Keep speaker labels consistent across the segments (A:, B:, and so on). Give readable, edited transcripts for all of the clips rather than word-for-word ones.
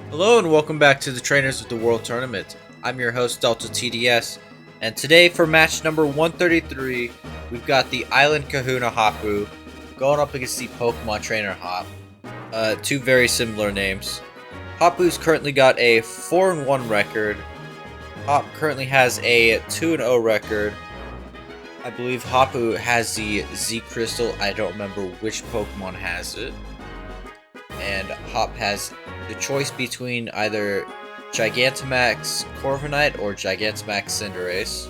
A: Hello and welcome back to the Trainers of the World Tournament. I'm your host DeltaTDS, and today for match number 133, we've got the Island Kahuna Hapu going up against the Pokemon Trainer Hop. Two very similar names. Hapu's currently got a 4-1 record. Hop currently has a 2-0 record. I believe Hapu has the Z Crystal. I don't remember which Pokemon has it. And Hop has the choice between either Gigantamax Corviknight or Gigantamax Cinderace.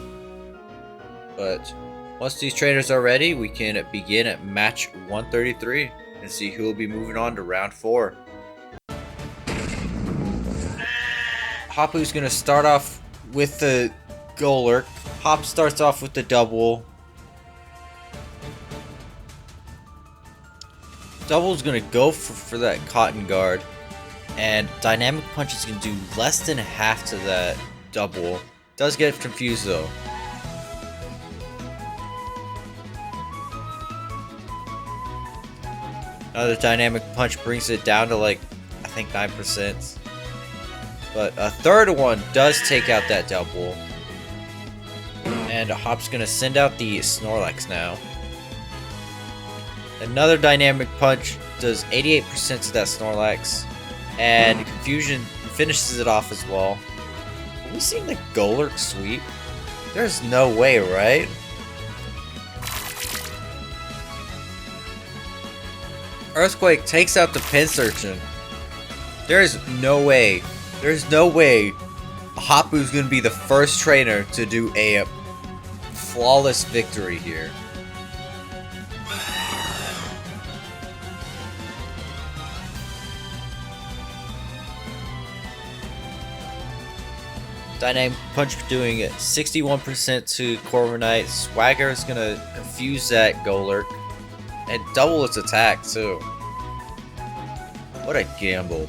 A: But once these trainers are ready, we can begin at match 133 and see who will be moving on to round 4. Hapu's going to start off with the Golurk. Hop starts off with the double. Double's going to go for that Cotton Guard. And Dynamic Punch is going to do less than half to that double. Does get confused though. Another Dynamic Punch brings it down to like, I think 9%. But a third one does take out that double. And Hop's going to send out the Snorlax now. Another Dynamic Punch does 88% to that Snorlax. And Confusion finishes it off as well. Are we seeing the Golurk sweep? There's no way, right? Earthquake takes out the Pinsirchin. There's no way. There's no way Hapu's gonna be the first trainer to do a flawless victory here. Dynamic Punch doing 61% to Corviknight. Swagger is gonna confuse that Golurk and double its attack too. What a gamble.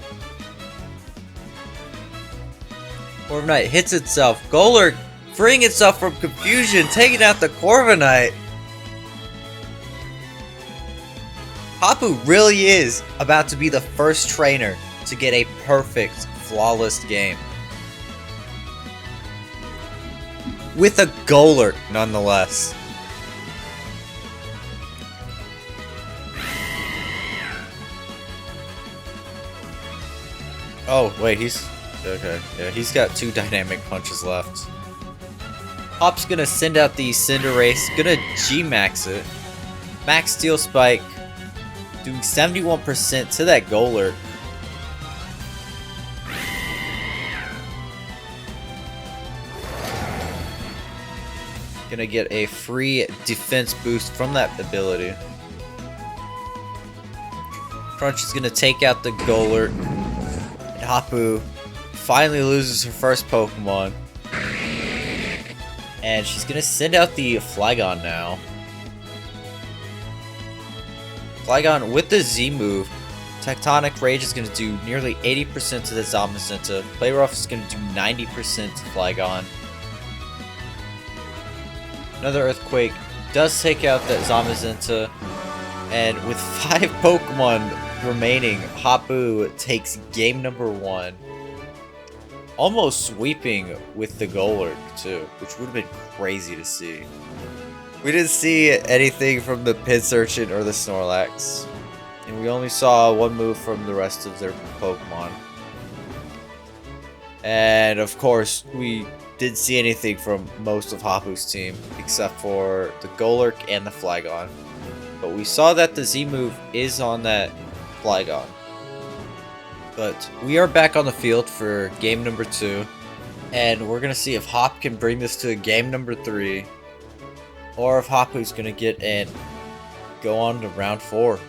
A: Corviknight hits itself. Golurk freeing itself from confusion, taking out the Corviknight. Hapu really is about to be the first trainer to get a perfect, flawless game. With a Golurk, nonetheless. Oh, wait, he's... okay, yeah, he's got 2 Dynamic Punches left. Hop's gonna send out the Cinderace, gonna G-Max it. Max Steel Spike, doing 71% to that Golurk. Gonna get a free defense boost from that ability. Crunch is gonna take out the Golurk. And Hapu finally loses her first Pokemon. And she's gonna send out the Flygon now. Flygon with the Z move. Tectonic Rage is gonna do nearly 80% to the Zamazenta. Play Rough is gonna do 90% to Flygon. Another Earthquake does take out that Zamazenta, and with 5 Pokemon remaining, Hapu takes game number 1. Almost sweeping with the Golurk too, which would have been crazy to see. We didn't see anything from the Pinsirchin or the Snorlax, and we only saw one move from the rest of their Pokemon. And of course, we didn't see anything from most of Hapu's team, except for the Golurk and the Flygon. But we saw that the Z move is on that Flygon. But we are back on the field for game number 2, and we're going to see if Hop can bring this to game number 3, or if Hapu's going to get and go on to round 4.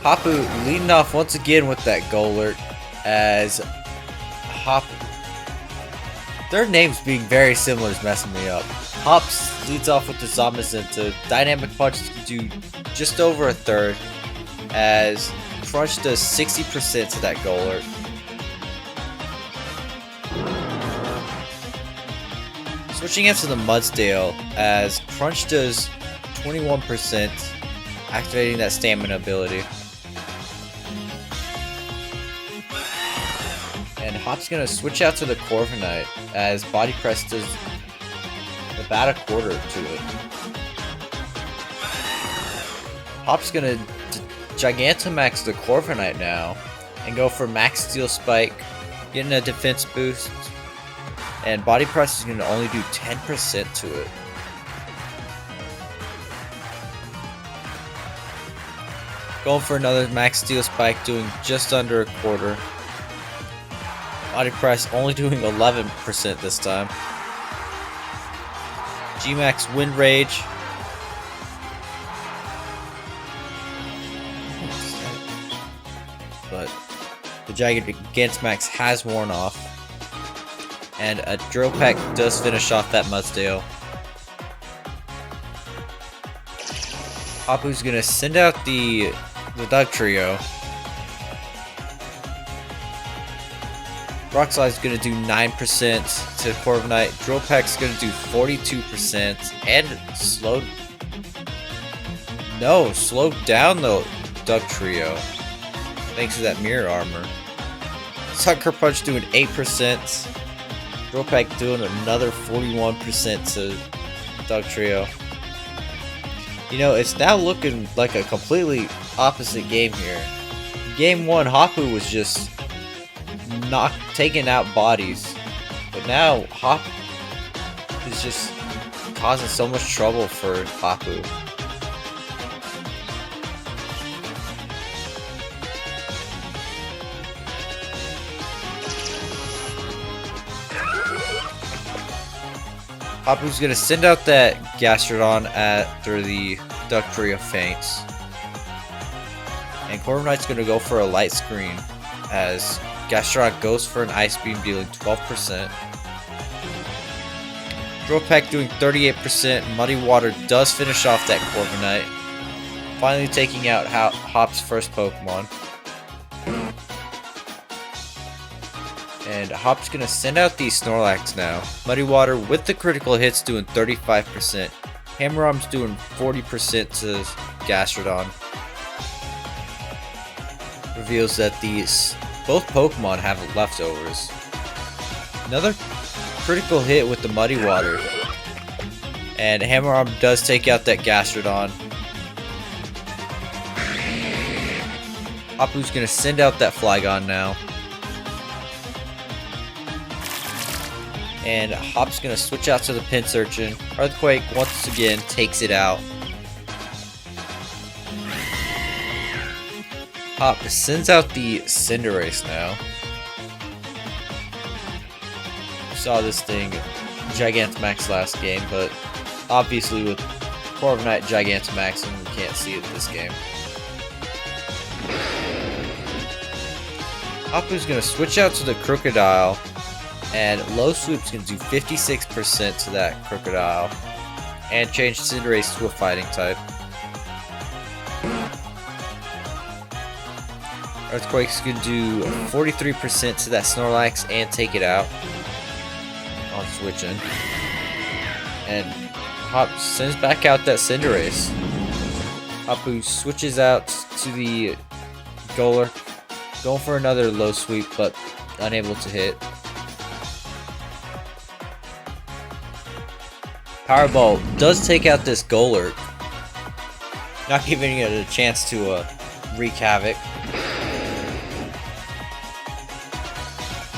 A: Hapu leading off once again with that Golurk, as Hop... their names being very similar is messing me up. Hop leads off with the Zamazenta. Dynamic Punch to do just over a third, as Crunch does 60% to that Golurk. Switching into the Mudsdale, as Crunch does 21%, activating that stamina ability. And Hop's gonna switch out to the Corviknight as Body Press does about a quarter to it. Hop's gonna Gigantamax the Corviknight now and go for Max Steel Spike, getting a defense boost. And Body Press is gonna only do 10% to it. Going for another Max Steel Spike, doing just under a quarter. Body Press only doing 11% this time. G-Max Wind Rage. But the Gigantamax has worn off. And a Drill Peck does finish off that Mudsdale. Hapu's gonna send out the Doug Trio. Rock Slide's gonna do 9% to Corviknight. Drill Peck's gonna do 42% and slowed down the Doug Trio thanks to that mirror armor. Sucker Punch doing 8%. Drill Peck doing another 41% to Doug Trio. You know, it's now looking like a completely opposite game here. Game 1, Hapu was just taking out bodies, but now Hop is just causing so much trouble for Hapu. Hapu's gonna send out that Gastrodon after the Duck Trio faints. And Corviknight's gonna go for a light screen as Gastrodon goes for an Ice Beam, dealing 12%. Drill Peck doing 38%. Muddy Water does finish off that Corviknight, finally taking out Hop's first Pokemon. And Hop's gonna send out the Snorlax now. Muddy Water with the critical hits doing 35%. Hammer Arm's doing 40% to Gastrodon. Reveals that both Pokemon have leftovers. Another critical hit with the Muddy Water. And Hammer Arm does take out that Gastrodon. Hapu's gonna send out that Flygon now. And Hop's gonna switch out to the Pinsirchin. Earthquake once again takes it out. Hop sends out the Cinderace now. Saw this thing Gigantamax last game, but obviously with Corviknight Gigantamaxing, we can't see it this game. Hapu's gonna switch out to the Crocodile. And Low Swoop's going to do 56% to that Crocodile. And change Cinderace to a fighting type. Earthquake's going to do 43% to that Snorlax and take it out on switching. And Hop sends back out that Cinderace. Hapu switches out to the Golurk. Going for another Low Sweep, but unable to hit. Powerball does take out this Golurk, not giving it a chance to wreak havoc.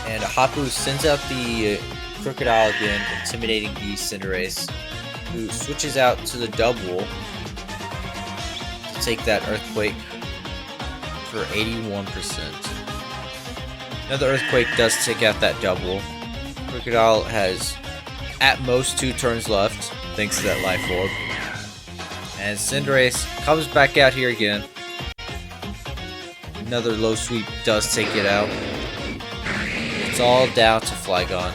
A: And Hapu sends out the Crocodile again, intimidating the Cinderace, who switches out to the Double to take that Earthquake for 81%. Another Earthquake does take out that Double. Crocodile has at most 2 turns left, thanks to that Life Orb. And Cinderace comes back out here again. Another Low Sweep does take it out. It's all down to Flygon.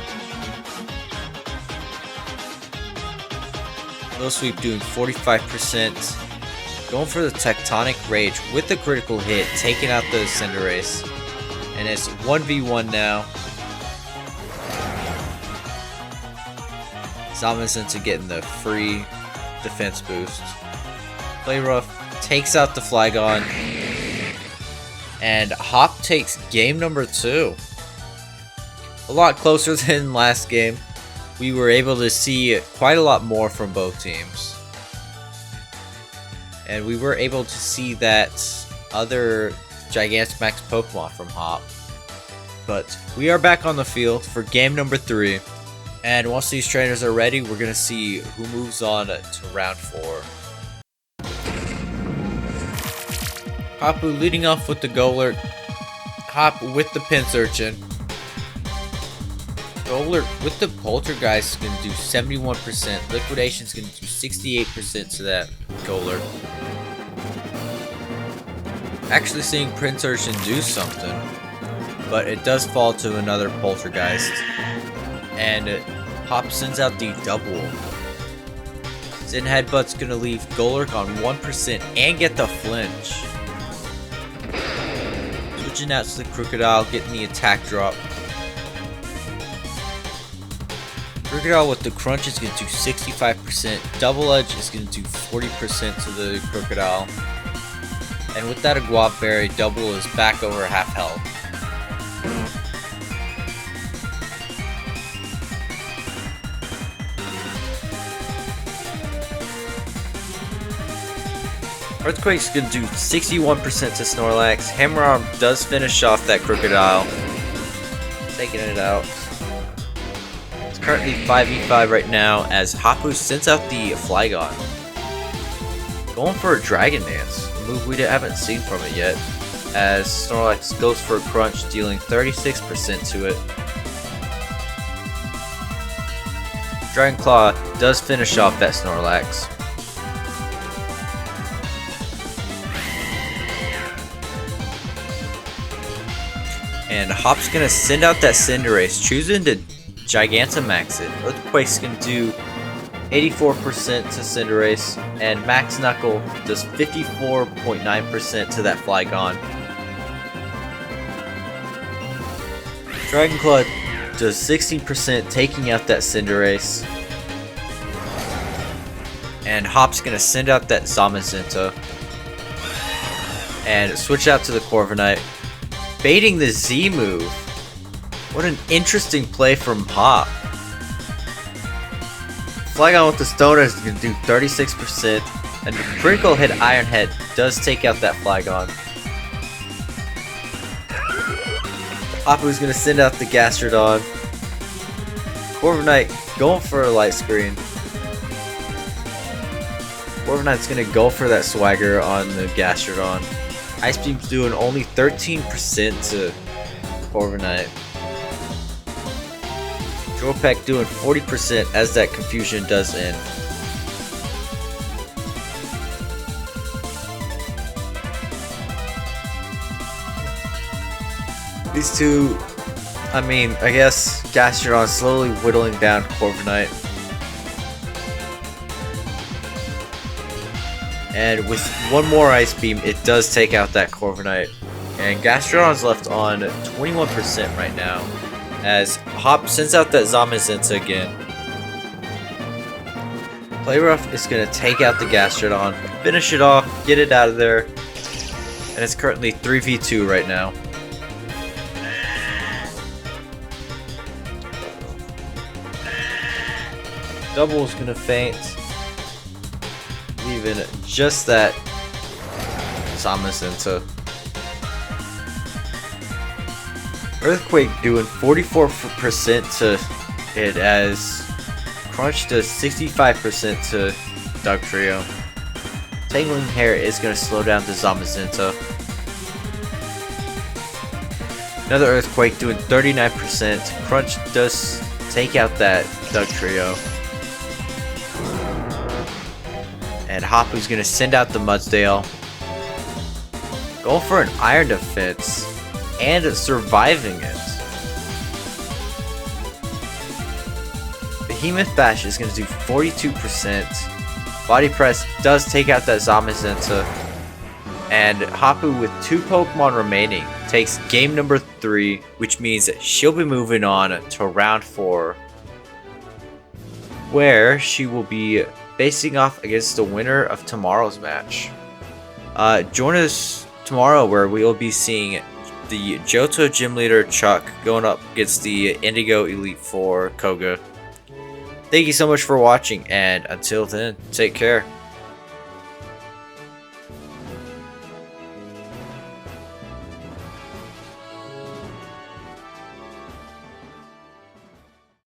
A: Low Sweep doing 45%. Going for the Tectonic Rage with the critical hit, taking out the Cinderace. And it's 1v1 now. Zamazenta getting the free defense boost. Play Rough takes out the Flygon, and Hop takes game number 2. A lot closer than last game. We were able to see quite a lot more from both teams. And we were able to see that other Gigantamax Pokemon from Hop. But we are back on the field for game number 3. And once these trainers are ready, we're going to see who moves on to round 4. Hapu leading off with the Golurk. Hop with the Pinsirchin. Golurk with the Poltergeist is going to do 71%. Liquidation is going to do 68% to that Golurk. Actually seeing Pinsirchin do something. But it does fall to another Poltergeist. And Hop sends out the double. Zen Headbutt's going to leave Golurk on 1% and get the flinch. Switching out to the Crocodile, getting the attack drop. Crocodile with the Crunch is going to do 65%. Double Edge is going to do 40% to the Crocodile. And with that Aguava Berry, Double is back over half health. Earthquake's gonna do 61% to Snorlax. Hammer Arm does finish off that Crocodile. Taking it out. It's currently 5v5 right now as Hapu sends out the Flygon. Going for a Dragon Dance, a move we haven't seen from it yet. As Snorlax goes for a Crunch, dealing 36% to it. Dragon Claw does finish off that Snorlax. And Hop's gonna send out that Cinderace, choosing to Gigantamax it. Earthquake's gonna do 84% to Cinderace, and Max Knuckle does 54.9% to that Flygon. Dragon Claw does 60%, taking out that Cinderace. And Hop's gonna send out that Zamazenta and switch out to the Corviknight. Baiting the Z move. What an interesting play from Hop. Flygon with the Stoner is going to do 36%. And the critical hit Iron Head does take out that Flygon. Hapu's going to send out the Gastrodon. Corviknight going for a Light Screen. Corviknight's going to go for that Swagger on the Gastrodon. Ice Beam's doing only 13% to Corviknight. Dropek doing 40% as that confusion does end. These two, I guess Gastrodon slowly whittling down Corviknight. And with one more Ice Beam, it does take out that Corviknight. And Gastrodon's left on 21% right now, as Hop sends out that Zamazenta again. Play Rough is going to take out the Gastrodon, finish it off, get it out of there. And it's currently 3v2 right now. Double is going to faint, leaving just that Zamazenta. Earthquake doing 44% to it as Crunch does 65% to Dugtrio. Tangling Hair is going to slow down the Zamazenta. Another Earthquake doing 39%. Crunch does take out that Dugtrio. And Hapu's going to send out the Mudsdale. Going for an Iron Defense. And surviving it. Behemoth Bash is going to do 42%. Body Press does take out that Zamazenta. And Hapu, with 2 Pokemon remaining, takes game number 3, which means she'll be moving on to round 4, where she will be facing off against the winner of tomorrow's match. Join us tomorrow where we will be seeing the Johto Gym Leader Chuck going up against the Indigo Elite Four Koga. Thank you so much for watching, and until then, take care.